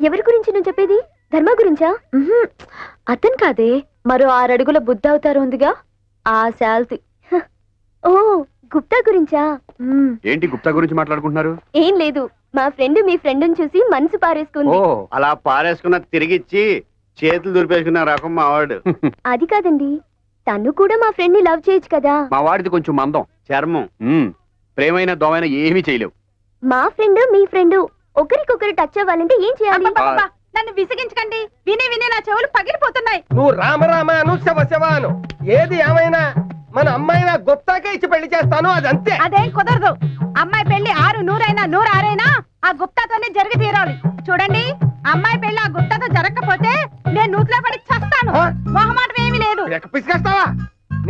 ఎవరి గురించి నువ్వు చెప్పేది? ధర్మ గురించా? అతను కాదే, మరో 6 అడుగుల బుద్ధ అవతారు ఉందిగా, ఆ శాల్తి. ఓ గుప్తా గురించా? ఏంటి గుప్తా గురించి మాట్లాడుకుంటున్నారు? ఏం లేదు, మా ఫ్రెండ్ మీ ఫ్రెండ్ని చూసి మనసు పారేసుకుంది. అలా పారేసుకున్న తిరిగిచ్చి చేతులు దులిపేసుకున్న రకం మా వాడు. అది కాదండి, తను కూడా మా ఫ్రెండ్ ని లవ్ చేయొచ్చు కదా. మా వాడిది కొంచెం మందం చర్మం, ప్రేమైన దోమైన ఏమీ చేయలేవు. మా ఫ్రెండ్ మీ ఫ్రెండ్ ఒకరికొకరు టచ్ అవ్వాలంటే ఏం చేయాలి? నన్ను విసిగించకండి, విని విని నా చెవులు పగిలిపోతున్నాయి. నువ్వు రామరామాను శివశివాను ఏది ఏమైనా మన అమ్మాయినా గుప్తాకే ఇచ్చి పెళ్లి చేస్తాను, అదంతే. అదేం కుదరదు. అమ్మాయి పెళ్లి 6 100 106 ఆ గుప్తాతోనే జరిగి తీరాలి. చూడండి, అమ్మాయి పెళ్లి ఆ గుప్తాతో జరగకపోతే నేను నూతిలో పడి చస్తాను. మొహమాటం ఏమీ లేదు. పిసికేస్తావా?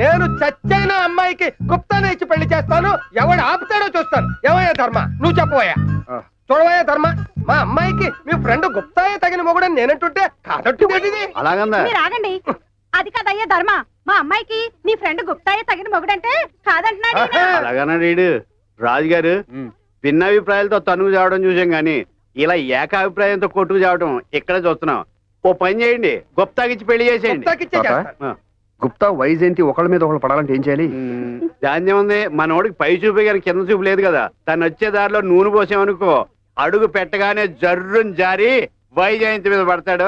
నేను చచ్చైన అమ్మాయికి గుప్తానే ఇచ్చి పెళ్లి చేస్తాను, ఎవడు ఆపుతాడో చూస్తాను. ఏమయ్యా ధర్మ, నువ్వు చెప్పబోయా? చూడబోయా ధర్మ, మా అమ్మాయికి మీ ఫ్రెండ్ గుప్తాయే తగిన మొగుడని నేనంటుంటే కాదట్టు. అలాగందా? మీరు ఆగండి. అది కాదయ్యా ధర్మ, మా అమ్మాయికి నీ ఫ్రెండ్ గుప్తాయే తగిన మొగుడంటే కాదంటున్నాడు. అలాగన్నాడు రాజుగారు. భిన్నాభిప్రాయాలతో తనుగు చావడం చూసాం గాని ఇలా ఏకాభిప్రాయంతో కొట్టుకు చావడం ఇక్కడే చూస్తున్నాం. ఓ పని చేయండి, గుప్తాకిచ్చి పెళ్లి చేసేయండి. గుప్తా వైజయంతి ఒకళ్ళ మీద ఒకళ్ళు పడాలంటే ఏం చేయాలి? ధాన్యం ఉంది, మనోడికి పై చూపే కానీ కింద చూపు లేదు కదా. తను వచ్చే దారిలో నూనె పోసామనుకో, అడుగు పెట్టగానే జర్రుని జారి వైజయంతి మీద పడతాడు.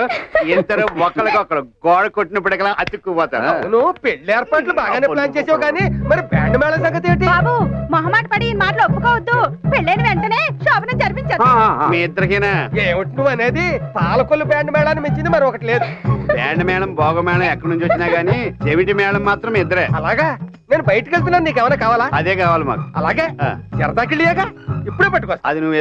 ఇద్దరు ఒకరికొకరు గోడ కొట్టినప్పటికలా అతుక్కుపోతాడు. నువ్వు పెళ్లి ఏర్పాట్లు బాగానే ప్లాన్ చేసావు కానీ మరి బ్యాండ్ మేళ సంగతి ఏంటి? బాబు, మొహమాట పడి ఈ మాటలు ఒప్పుకోవద్దు. పెళ్ళైన వెంటనే శోభనం జరిపించదు. మీ ఇద్దరికైనా ఏమిటి నువ్వు అనేది? పాలకొల్లు బ్యాండ్ మేళాన్ని మించింది మరి ఒకటి లేదు. బ్యాండ్ మేళం భోగ మేళం ఎక్కడి నుంచి వచ్చినా గానీ చెవిటి మేళం మాత్రం ఇద్దరే. అలాగా? నేను బయటకు వెళ్తున్నాను, నీకేమైనా కావాలా? అదే కావాలి మాకు. అలాగే జరదాకిళ్ళియాగా ఇప్పుడే పట్టుకోవచ్చు. అది నువ్వు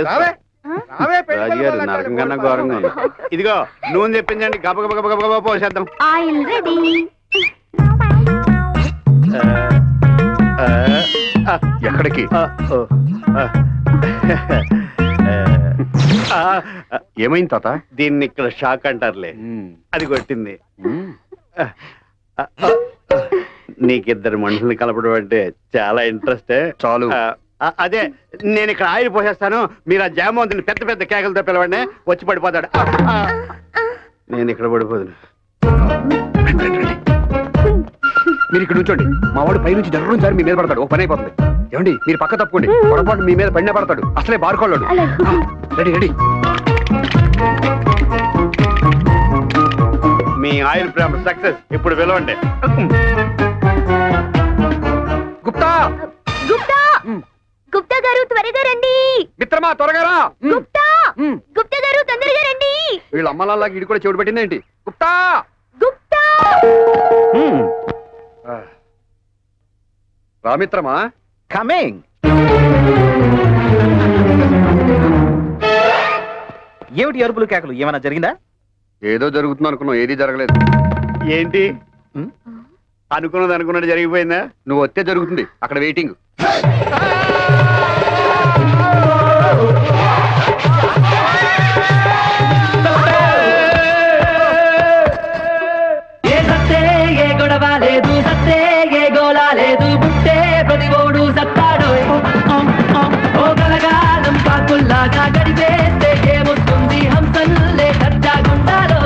రాజుగారు నరకం కన్నా ఘోరంగా ఉంది. ఇదిగో నూనె తెప్పించండి, గబ గబ గబ గబ పోసేద్దాం. ఎక్కడికి? ఏమైంది తాత? దీన్ని ఇక్కడ షాక్ అంటారులే, అది కొట్టింది. నీకిద్దరు మనుషుల్ని కలపడం అంటే చాలా ఇంట్రెస్ట్. చాలు. అదే నేను ఇక్కడ ఆయిల్ పోసేస్తాను, మీరు ఆ జామవంతిని పెద్ద పెద్ద కేకలతో పిలవండి, వచ్చి పడిపోతాడు. నేను ఇక్కడ పడిపోదును. మీరు ఇక్కడ ఉంచండి, మా వాడు పై నుంచి జర్రు సారి మీ మీద పడతాడు. ఓ పని అయిపోతుంది. ఏమండి మీరు పక్క తప్పుకోండి, పొరపాటు మీ మీద పడిన పడతాడు. అసలే బారుకోళ్ళాడు. Ready ready. మీ ఆయిల్ ప్రేమ సక్సెస్. ఇప్పుడు పిలవండి. గుప్తా! గుప్తా! గుప్తా గారు త్వరగా రండి. మిత్రమా త్వరగా రా. గుప్తా! గుప్తా గారు తొందరగా రండి. వీళ్ళ అమ్మలాగా ఇడి కూడా చెవుడు పెట్టింది ఏంటి? గుప్తా! గుప్తా! రా మిత్రమా. కమింగ్. ఏమిటి అరుపులు కేకలు? ఏమైనా జరిగిందా? ఏదో జరుగుతుంది అనుకున్నావు, ఏది జరగలేదు. ఏంటి అనుకున్నది అనుకున్నట్టు జరిగిపోయిందా? నువ్వు వస్తే జరుగుతుంది, అక్కడ వెయిటింగ్. ఏ సత్తే ఏ గొడవ లేదు, సత్తే ఏ గోళ లేదు, బుట్టే ప్రతిగోడు సత్తాడు. ఓ కలగాలం కాకుల్లాగా గడిపేస్తే ఏమొస్తుంది, హంసల్లే సజ్జాగుండాలో.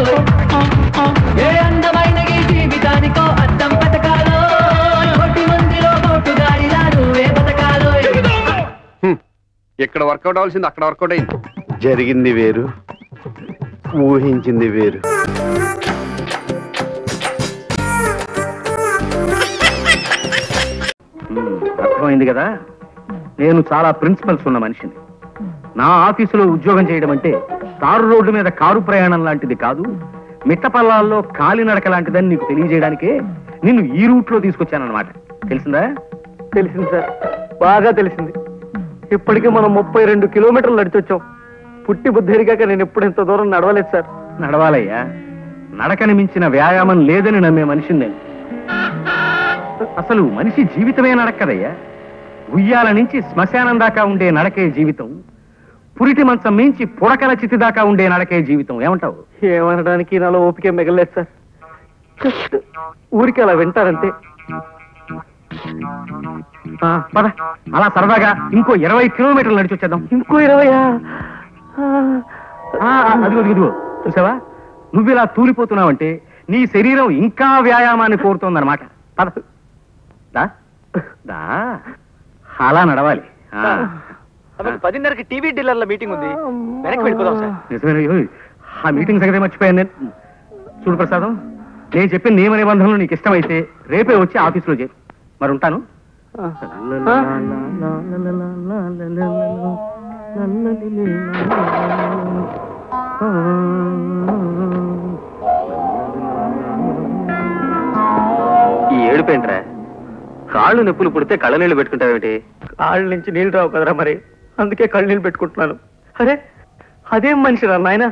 ఏ అందమైన ఈ జీవితానికో అద్దం పథకాలో, కోటి మందిలో కోటుగాడిలారు ఏ పథకాలో. ఇక్కడ వర్కౌట్ అవ్వాల్సింది అక్కడ వర్కౌట్ అయింది. జరిగింది వేరు, ఊహించింది వేరు. అర్థమైంది కదా, నేను చాలా ప్రిన్సిపల్స్ ఉన్న మనిషిని. నా ఆఫీసులో ఉద్యోగం చేయడం అంటే తారు రోడ్డు మీద కారు ప్రయాణం లాంటిది కాదు, మిట్టపల్లాల్లో కాలినడక లాంటిదని నీకు తెలియజేయడానికే నిన్ను ఈ రూట్లో తీసుకొచ్చానన్నమాట. తెలిసిందా? తెలిసింది సార్, బాగా తెలిసింది. ఇప్పటికీ మనం 32 కిలోమీటర్లు నడిచొచ్చాం. పుట్టి బుద్ధిరిగాక నేను ఎప్పుడు ఇంత దూరం నడవలేదు సార్. నడవాలయ్యా, నడకని మించిన వ్యాయామం లేదని నమ్మే మనిషిని నేను. అసలు మనిషి జీవితమే నడక్కదయ్యా. ఉయ్యాల నుంచి శ్మశానం దాకా ఉండే నడకే జీవితం, పురిటి మంచం మించి పుడకల చితి దాకా ఉండే నడకే జీవితం. ఏమంటావు? ఏమనడానికి నాలో ఓపిక మిగలేదు సార్. జస్ట్ ఊరికి అలా వింటారంతే. పద, అలా సరదాగా ఇంకో 20 కిలోమీటర్లు నడిచి వచ్చేద్దాం. ఇంకో 20? అదిగో చూసావా, నువ్వు ఇలా తూలిపోతున్నావంటే నీ శరీరం ఇంకా వ్యాయామాన్ని కోరుతోందన్నమాట. పద, దా అలా నడవాలి. 10:30కి టీవీ డీలర్ల మీటింగ్ ఉంది, వెనక్కి వెళ్ళిపోదాం సార్. నిజమే, ఆ మీటింగ్ సంగతి మర్చిపోయాను నేను. చూడు ప్రసాదం, నేను చెప్పిన నియమ నిబంధనలు నీకు ఇష్టమైతే రేపే వచ్చి ఆఫీసులో చేరు. మరి ఉంటాను. ఈ ఏడుపేంట్రా? కాళ్ళు నొప్పులు పుడితే కళ్ళ నీళ్ళు పెట్టుకుంటావేమిటి? కాళ్ళ నుంచి నీళ్ళు రావు కదరా, మరి అందుకే కళ్ళు నీళ్ళు పెట్టుకుంటున్నాను. అరే అదేం మనిషిరా నాయన,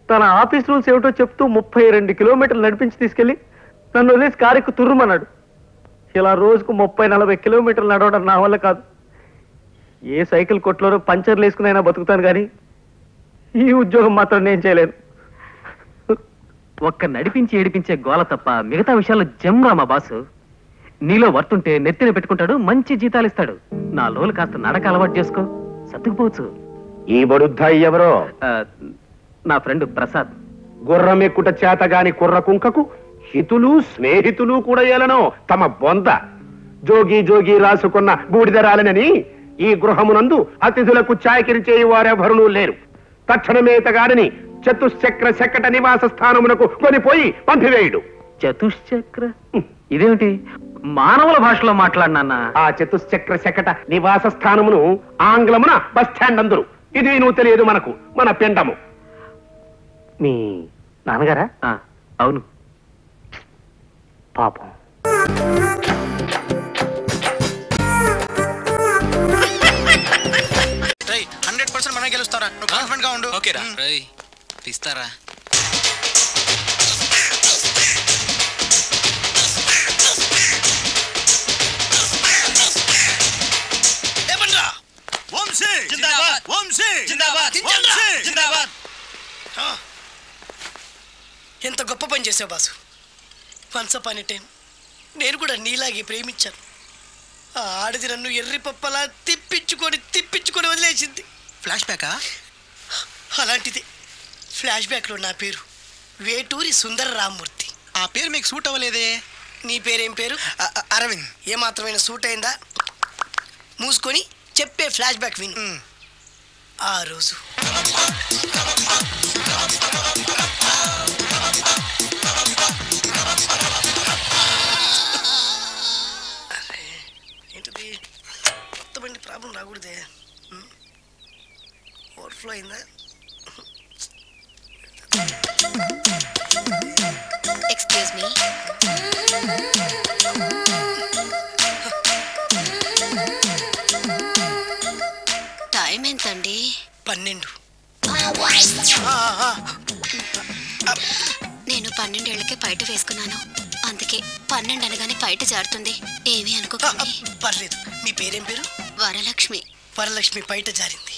తన ఆఫీస్ రూల్స్ ఏమిటో చెప్తూ 32 కిలోమీటర్లు నడిపించి తీసుకెళ్లి నన్ను వదిలేసి కారెక్కు తుర్రుమన్నాడు. ఇలా రోజుకు 30-40 కిలోమీటర్లు నడవడం నా వల్ల కాదు. ఏ సైకిల్ కొట్లోనో పంచర్లు వేసుకునైనా బతుకుతాను, కానీ ఈ ఉద్యోగం మాత్రం నేను చేయలేను. ఒక్క నడిపించి ఏడిపించే గోల తప్ప మిగతా విషయాల్లో జమ్రా మా బాసు. నీలో వర్తుంటే నెత్తిన పెట్టుకుంటాడు, మంచి జీతాలు ఇస్తాడు. నా లోలు కాస్త నడక అలవాటు చేసుకో, సర్దుకుపోవచ్చు. ఈ బడుద్దాయి ఎవరో? నా ఫ్రెండ్ ప్రసాద్. గుర్రం ఎక్కుట చేతగాని కుర్ర కుంకకు హితులు స్నేహితులు కూడా ఏలనో తమ బొంద. జోగి జోగి రాసుకున్న బూడిదరాలనని ఈ గృహమునందు అతిథులకు చాకిరి చేయి వారెవరునూ లేరు. తక్షణమేతగాడని చతుశ్చక్ర శకట నివాస స్థానమునకు కొనిపోయి పంపివేయుడు. చతుశ్చక్ర ఇదేమిటి? మానవుల భాషలో మాట్లాడినా? ఆ చతుశ్చక్ర శకట నివాస స్థానమును ఆంగ్లమున బస్ స్టాండ్ అందరు. ఇది నువ్వు తెలియదు మనకు, మన పిండము. మీ నాన్నగారా? అవును. పాపం. 100% మనమే గెలుస్తారా? నువ్వు కాన్ఫిడెంట్ గా ఉండు. ఓకేరా? తీస్తారా? ఎంత గొప్ప పని చేసావు boss. Once upon a time నేను కూడా నీలాగే ప్రేమించాను. ఆ ఆడది నన్ను ఎర్రి పప్పలా తిప్పించుకొని వదిలేసింది. ఫ్లాష్ బ్యాకా? అలాంటిది. ఫ్లాష్ బ్యాక్లో నా పేరు వేటూరి సుందర రామ్మూర్తి. ఆ పేరు మీకు సూట్ అవ్వలేదే. నీ పేరేం పేరు? అరవింద్. ఏమాత్రమైన సూట్ అయిందా? మూసుకొని చెప్పే ఫ్లాష్ బ్యాక్ విను. ఆ రోజు ఏంటిది? కొత్త బండి ప్రాబ్లం రాకూడదే. ఓవర్ఫ్లో అయిందా? Excuse me. టైం ఎంతండి? 12. నేను 12 ఏళ్లకే పైట వేసుకున్నాను, అందుకే 12 అనగానే పైట జారుతుంది. ఏమీ అనుకోకండి. పర్లేదు. మీ పేరేం పేరు? వరలక్ష్మి. వరలక్ష్మి పైట జారింది.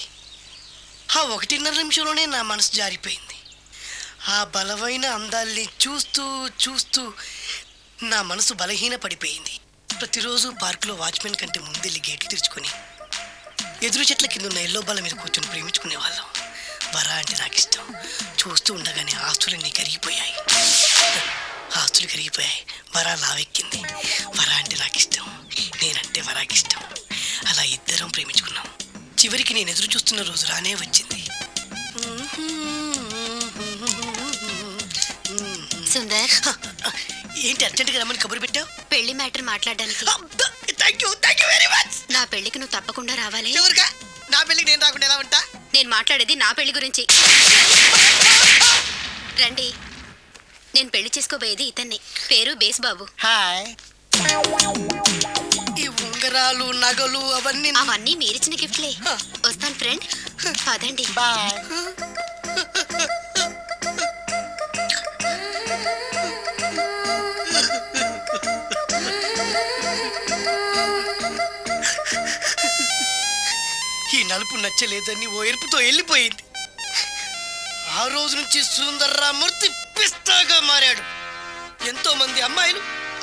ఆ 1.5 నిమిషంలోనే నా మనసు జారిపోయింది. ఆ బలమైన అందాల్ని చూస్తూ నా మనసు బలహీన పడిపోయింది. ప్రతిరోజు పార్కులో వాచ్మెన్ కంటే ముందెళ్ళి గేట్లు తెరుచుకొని ఎదురు చెట్ల కింద ఉన్న ఎల్లో బాల మీద కూర్చొని ప్రేమించుకునే వాళ్ళం. వరా అంటే నాకు ఇష్టం. చూస్తూ ఉండగానే ఆస్తులన్నీ కరిగిపోయాయి. వరా లావెక్కింది. వరా అంటే నాకు ఇష్టం, నేనంటే వరాకి ఇష్టం. అలా ఇద్దరం ప్రేమించుకున్నాం. చివరికి నేను ఎదురు చూస్తున్న రోజు రానే వచ్చింది. సుందర్, ఏంటి అర్జెంట్గా రమ్మని కబురు పెట్టావు? పెళ్లి మ్యాటర్ మాట్లాడడానికి. Thank you very much. నా పెళ్లికి నువ్వు తప్పకుండా రావాలి. ఎవరుగా? నా పెళ్లికి నేను రాకుండా ఎలా ఉంటా? నేను మాట్లాడేది నా పెళ్లి గురించి. రండి. నేను పెళ్లి చేసుకోబోయేది ఇతన్ని. పేరు బేస్బాబు. హాయ్. ఈ ఉంగరాలు నగలు అవన్నీ మీరిచ్చిన గిఫ్ట్లే. వస్తాను ఫ్రెండ్. పదండి. బాయ్. ఈ నలుపు నచ్చలేదని ఓ ఎరుపుతో వెళ్ళిపోయింది. ఆ రోజు నుంచి సుందర్రామూర్తి పిస్తాగా మారాడు. ఎంతో మంది అమ్మాయిలు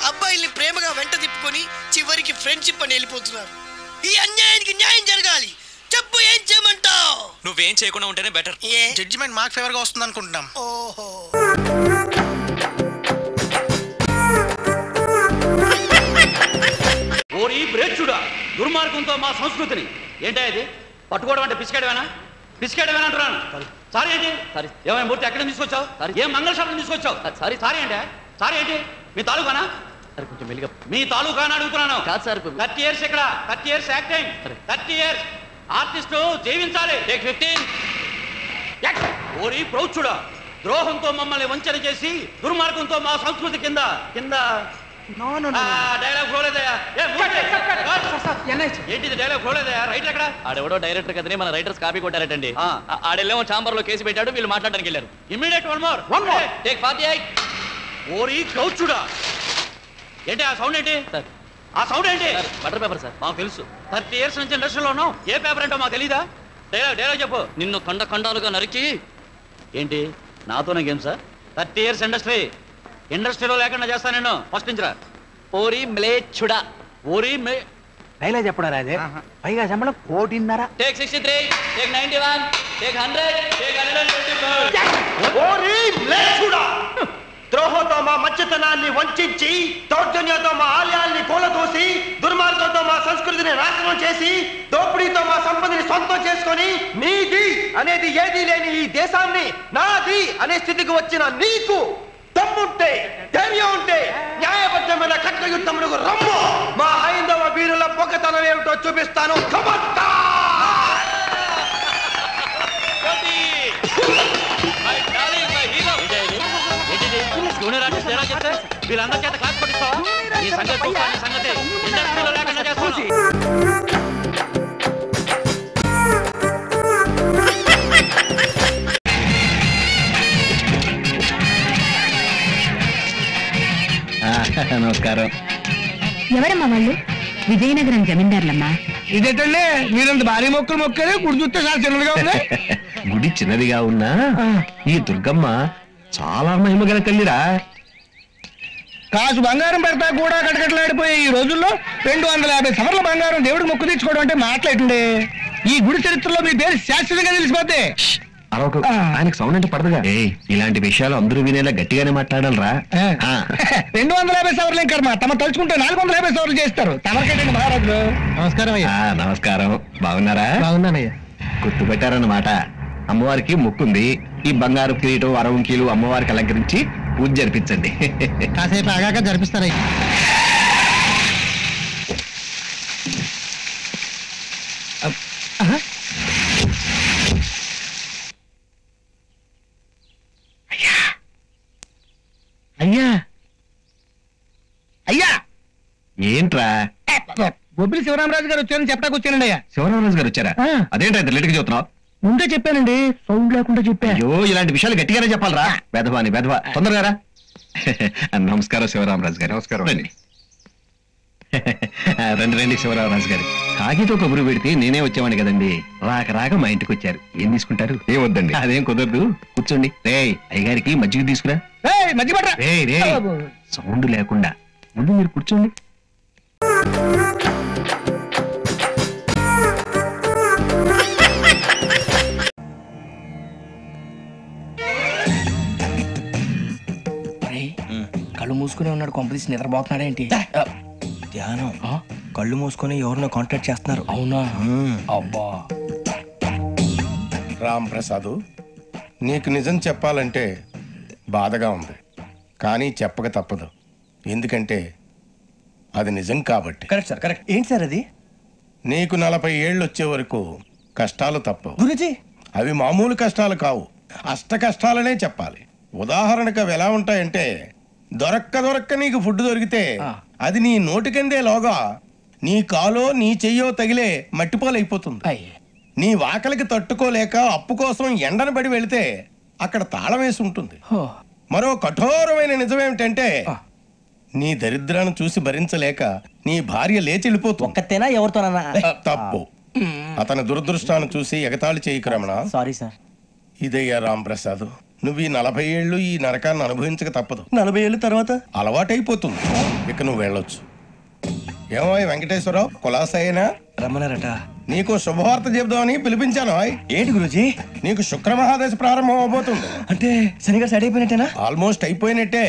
అబ్బాయిల్ని ప్రేమగా వెంట తిప్పుకొని చివరికి ఫ్రెండ్షిప్ అని వెళ్ళిపోతున్నారు. ఈ అన్యాయానికి న్యాయం జరగాలి. చెప్పు, ఏం చేయమంటావు? నువ్వేం చేయకుండా ఉంటేనే బెటర్. జడ్జిమెంట్ మాకు ఫేవర్ గా వస్తుంది అనుకుంటున్నాం. ఓహో, ఓరి బ్రేచుడా, దుర్మార్గంతో మా సంస్కృతిని ఏంటా ఇది పట్టుకోవడం అంటే పిసికేయడమేనా? పిసికేయడమేనా అంటున్నాను. సారీ ఏంటి? సారీ ఏమైనా మూర్తి ఎక్కడ తీసుకొచ్చావు? ఏం మంగళశాలను తీసుకొచ్చావు? సారీ సారీ అంటే సారీ ఏంటి? మీ తాలూకానా? సరే కొంచెం మెల్లిగా. మీ తాలూకానా అడుగుతున్నాను. కాదు సార్, 30 years ఇక్కడ, 30 years యాక్టింగ్, 30 years ఆర్టిస్టు జీవించాలి. టేక్ 15. ఓరి ప్రౌచుడా, ద్రోహంతో మమ్మల్ని వంచన చేసి దుర్మార్గంతో మా సంస్కృతి కింద కింద డైలాగ్ ఫ్లోలేదయ్యా. ఏంటిది డైలాగ్ ఫ్లోలేదయ్యా? రైటర్ ఎక్కడ? ఆడెవడో డైరెక్టర్ కదని మన రైటర్స్ కాపీ కొట్టారటండి. ఆడెళ్ళేమో ఛాంబర్ లో కేసు పెట్టాడు, వీళ్ళు మాట్లాడడానికి వెళ్ళారు. Immediate one more take 48. ఓరి ప్రౌచుడా, ఏంటి ఆ సౌండ్? ఏంటి సార్ ఆ సౌండ్? ఏంటి? Butter paper sir. మాకు తెలుసు, 30 years నుంచి ఇండస్ట్రీలో ఉన్నాం. ఏ పేపర్ ఏంటో మాకు తెలీదా? డైలాగ్ చెప్పు. నిన్ను ఖండాలుగా నరికి. ఏంటి నాతోనే గేమ్ సార్? 30 years ఇండస్ట్రీలో లేకుండా చేస్తా నేను. ఫస్ట్ నుంచి రా. ఓరి మ్లేచ్చుడా, ఓరి డైలాగ్ చెప్పడా రాదే? పైగా శంబళం 1.5. Take 63, take 91, take 100, take 125. ఓరి మ్లేచ్చుడా, ద్రోహంతో మా మంచితనాన్ని వంచి, దౌర్జన్యంతో మా ఆలయాల్ని కూలదోసి, దుర్మార్గంతో మా సంస్కృతిని నాశనం చేసి, దోపిడీతో మా సంపదని సొంతం చేసుకొని, నీది అనేది ఏదీ లేని ఈ దేశాన్ని నాది అనే స్థితికి వచ్చిన నీకు దమ్ముంటే, ధైర్యం ఉంటే న్యాయబద్ధమైన ఖడ్గయుద్ధములకు రమ్ము. మా హైందవ వీరుల పొగతనం ఏమిటో చూపిస్తాను. వీళ్ళందరి చేత క్లాస్ పట్టిస్తావా? ఈ సంగతి ఇండస్ట్రీలో లేకుండా చేస్తాను. నమస్కారం. ఎవరమ్మా వాళ్ళు? విజయనగరం జమీందారులమ్మా. ఇదేటండి మీరంత భారీ మొక్కలు మొక్కలే, గుడి చూస్తే చాలా చిన్నదిగా ఉంది. గుడి చిన్నదిగా ఉన్నా ఈ దుర్గమ్మ చాలా మహిమగల తల్లిరా. కాసు బంగారం పెడతా కూడా కటకటలాడిపోయే ఈ రోజుల్లో 250 సవర్ల బంగారం దేవుడికి మొక్కు తెచ్చుకోవడం అంటే మాట్లాడండి. ఈ గుడి చరిత్రలో మీ పేరు శాశ్వతంగా తెలిసిపోతే. ఆయనకు సౌండ్ అంటే పడదుగా. ఇలాంటి విషయాలు అందరూ వినేలా గట్టిగానే మాట్లాడాలరా. 250 సవర్లు కర్మ, తమ తలుచుకుంటే 450 సవర్లు చేస్తారు. తమరికేటండి మహారాజులు. నమస్కారం అయ్యా. నమస్కారం. బాగున్నారా? బాగున్నానయ్యా. గుర్తుపెట్టారన్నమాట. అమ్మవారికి మొక్కుంది. ఈ బంగారు కిరీటం, అరవంకీలు అమ్మవారికి అలంకరించి పూజ జరిపించండి. కాసేపు ఆగాక జరిపిస్తారయ్యా. అయ్యా అయ్యా ఏంట్రా? బొబ్బిలి శివరామరాజు గారు వచ్చారని చెప్పడానికి వచ్చానండి అయ్యా. శివరామరాజు గారు వచ్చారా? అదేంటా లేట్గా చెబుతున్నావు? ముందే చెప్పానండి, సౌండ్ లేకుండా చెప్పా. అయ్యో, ఇలాంటి విషయాలు గట్టిగానే చెప్పాలరా. బెదవాని బెదవా, తొందరగా. నమస్కారం శివరామరాజు గారు. నమస్కారం. రండి శివరామరాజు గారు. కాగితో కబురు పెడితే నేనే వచ్చేవాడిని కదండి. రాక మా ఇంటికి వచ్చారు. ఏం తీసుకుంటారు? ఏం వద్దండి. అదేం కుదరదు. కూర్చోండి. అయ్యగారికి మజ్జిగ తీసుకురా. సౌండ్ లేకుండా ముందు మీరు కూర్చోండి. కళ్ళు మూసుకునే ఉన్నాడు. కొంపదీసి నిద్రపోతున్నాడేంటి? ధ్యానం. కళ్ళు మూసుకొని ఎవరినో కాంటాక్ట్ చేస్తున్నారు. అవునా? అబ్బా. రామ్ ప్రసాద్, నీకు నిజం చెప్పాలంటే బాధగా ఉంది, కానీ చెప్పక తప్పదు. ఎందుకంటే అది నిజం కాబట్టి. Correct sir, correct. ఏంటి సార్ అది? నీకు 40 ఏళ్ళు వచ్చే వరకు కష్టాలు తప్పవు గురుజీ. అవి మామూలు కష్టాలు కావు, అష్ట కష్టాలనే చెప్పాలి. ఉదాహరణకు అవి ఎలా ఉంటాయంటే, దొరక్క నీకు ఫుడ్ దొరికితే అది నీ నోటికందే లోగా నీ కాలో నీ చెయ్యో తగిలే మట్టిపాలైపోతుంది. నీ వాకలికి తట్టుకోలేక అప్పు కోసం ఎండను పడి వెళితే అక్కడ తాళం వేసి ఉంటుంది. మరో కఠోరమైన నిజమేమిటంటే, నీ దరిద్రాన్ని చూసి భరించలేక నీ భార్య లేచి వెళ్ళిపోతుంది. ఒక్కతేనా ఎవరితోనన్నా? తప్పు. అతని దురదృష్టాన్ని చూసి ఎగతాళి చేయకు రమణ. Sorry sir. ఇదయ్యా రాంప్రసాద్, నువ్వు ఈ 40 ఏళ్ళు ఈ నరకాన్ని అనుభవించక తప్పదు. 40 ఏళ్ళ తర్వాత అలవాటైపోతుంది. ఇక నువ్వు వెళ్ళొచ్చు. ఏమో వెంకటేశ్వరరావు, కులాసైనా రమ్మన్నారట. నీకు శుభవార్త చెబుదామని పిలిపించాను. ఏంటి గురూజీ? నీకు శుక్రమహాదశ ప్రారంభం అవబోతుంది. అంటే శనిగా సెట్ అయిపోయినట్టేనా? ఆల్మోస్ట్ అయిపోయినట్టే.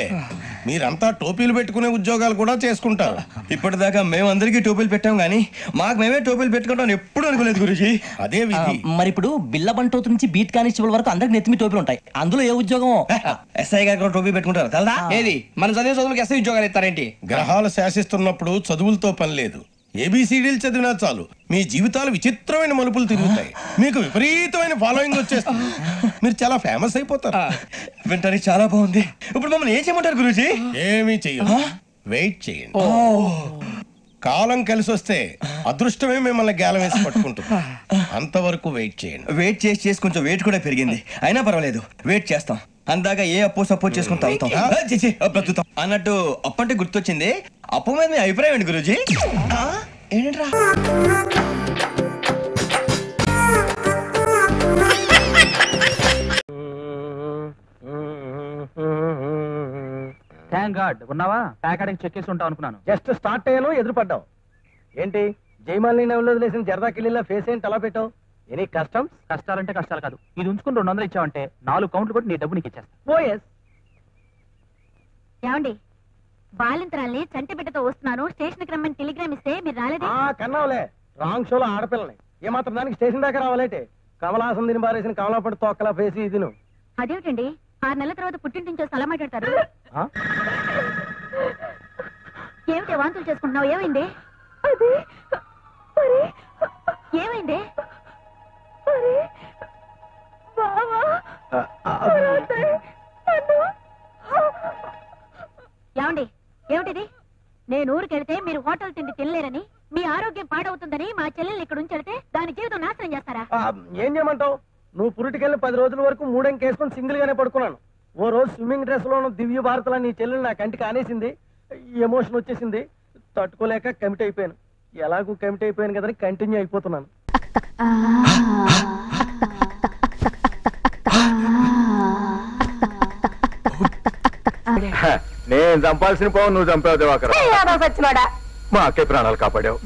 మీరంతా టోపీలు పెట్టుకునే ఉద్యోగాలు కూడా చేసుకుంటారు. ఇప్పటిదాకా మేమందరికీ టోపీలు పెట్టాం గానీ మాకు మేమే టోపీలు పెట్టుకుంటాం ఎప్పుడు అనుకోలేదు గురూజీ. అదే విధి. మరి ఇప్పుడు బిల్ల బంటోతు నుంచి బీట్ కానిస్టేబుల్ వరకు అందరికి నెత్తిమి టోపీలు ఉంటాయి. అందులో ఏ ఉద్యోగం? ఎస్ఐ గారు కూడా టోపీ పెట్టుకుంటారు తెలదా? ఏది మన చదివే చదువులకు ఎస్ఐ ఉద్యోగాలు ఇస్తారేంటి? గ్రహాలు శాసిస్తున్నప్పుడు చదువులతో పని లేదు. ఏబిసిడీలు చదివినా చాలు మీ జీవితాలు విచిత్రమైన మలుపులు తిరుగుతాయి. మీకు విపరీతమైన ఫాలోయింగ్ వచ్చేస్తుంది. మీరు చాలా ఫేమస్ అయిపోతారు. వింటానికి చాలా బాగుంది. ఇప్పుడు మమ్మల్ని ఏం చేయమంటారు గురూజీ? ఏమీ చెయ్యదు, వెయిట్ చేయండి. కాలం కలిసి వస్తే అదృష్టమే మిమ్మల్ని గేలం వేసి పట్టుకుంటుంది. అంతవరకు వెయిట్ చేయండి. వెయిట్ చేసి కొంచెం వెయిట్ కూడా పెరిగింది. అయినా పర్వాలేదు, వెయిట్ చేస్తాం. అందాక ఏ అప్పు సపోర్ట్ చేసుకుని తాగుతాం బ్రతుకుతాం అన్నట్టు. అప్పు అంటే గుర్తొచ్చింది. అప్పు మీద మీ అభిప్రాయం ఏంటి గురూజీ? ఏంటరా థ్యాంక్ గాడ్ ఉన్నావా? ప్యాకెటింగ్ చెక్ చేసి ఉంటావు అనుకున్నాను. జస్ట్ స్టార్ట్ అయ్యాను, ఎదురుపడ్డావు. ఏంటి జైమాలిని వదిలేసిన జరదాకిల్లిలా ఫేస్ ఏంటి అలా పెట్టావు? ఎనీ కష్టం? కష్టాలంటే కష్టాలు కాదు. ఇది ఉంచుకుని 200 ఇచ్చావంటే 4 కౌంట్లు కొట్టి నీ డబ్బు నీకు ఇచ్చేస్తా. పోయేస్. ఏమండి, బాలింతరాల్ని చంటి బిడ్డతో వస్తున్నాను, స్టేషన్ కి రమ్మని టెలిగ్రామ్ ఇస్తే మీరు రాలేదే? కన్నావులే, రాంగ్ షోలో ఆడపిల్లని ఏమాత్రం దానికి స్టేషన్ దాకా రావాలంటే కమలాసం తిని బారేసిన కమలాపడి తోక్కలా ఫేసి ఇది. అదేమిటండి, 6 నెలల తర్వాత పుట్టింటి నుంచి అలా మాట్లాడతారు? ఏమిటి వాంతులు చేసుకుంటున్నావు? ఏమైంది? ఏమైంది? ఏమండి, ఏమిటిది? నేను ఊరికెళ్తే మీరు హోటల్ తిండి తినలేరని, మీ ఆరోగ్యం పాడవుతుందని మా చెల్లెల్ని ఇక్కడ ఉంచెడితే దాని జీవితం నాశనం చేస్తారా? ఏం చేయమంటావు? నువ్వు పురిటికెళ్ళి 10 రోజుల వరకు మూడెంకేసుకుని సింగిల్ గానే పడుకున్నాను. ఓ రోజు స్విమ్మింగ్ డ్రెస్ లోను దివ్య భారతలా నీ చెల్లెలు నా కంటికి ఆనేసింది. ఎమోషన్ వచ్చేసింది, తట్టుకోలేక కమిట్ అయిపోయాను. ఎలాగూ కమిట్ అయిపోయాను కదని కంటిన్యూ అయిపోతున్నాను. నేను చంపాల్సిన పోవు నువ్వు చంపావు దివాకర్. మా అక్కే ప్రాణాలు కాపాడావు.